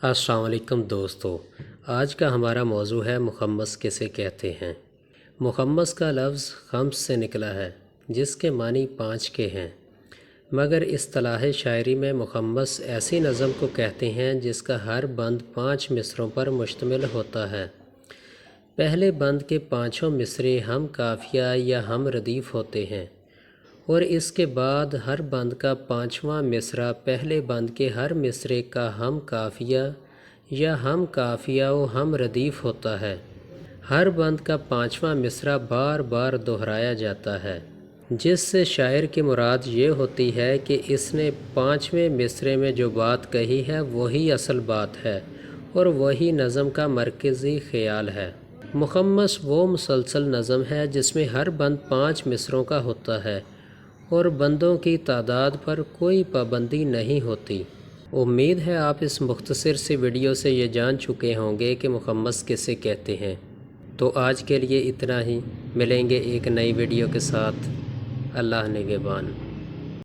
السلام علیکم دوستو، آج کا ہمارا موضوع ہے مخمس کسے کہتے ہیں۔ مخمس کا لفظ خمس سے نکلا ہے جس کے معنی 5 کے ہیں، مگر اصطلاح شاعری میں مخمس ایسی نظم کو کہتے ہیں جس کا ہر بند 5 مصروں پر مشتمل ہوتا ہے۔ پہلے بند کے 5 مصرے ہم قافیہ یا ہم ردیف ہوتے ہیں، اور اس کے بعد ہر بند کا 5واں مصرع پہلے بند کے ہر مصرے کا ہم قافیہ یا ہم قافیہ و ہم ردیف ہوتا ہے۔ ہر بند کا 5واں مصرع بار بار دہرایا جاتا ہے، جس سے شاعر کی مراد یہ ہوتی ہے کہ اس نے 5ویں مصرے میں جو بات کہی ہے وہی اصل بات ہے اور وہی نظم کا مرکزی خیال ہے۔ مخمس وہ مسلسل نظم ہے جس میں ہر بند 5 مصروں کا ہوتا ہے اور بندوں کی تعداد پر کوئی پابندی نہیں ہوتی۔ امید ہے آپ اس مختصر سی ویڈیو سے یہ جان چکے ہوں گے کہ مخمس کسے کہتے ہیں۔ تو آج کے لیے اتنا ہی، ملیں گے ایک نئی ویڈیو کے ساتھ۔ اللہ نگہبان۔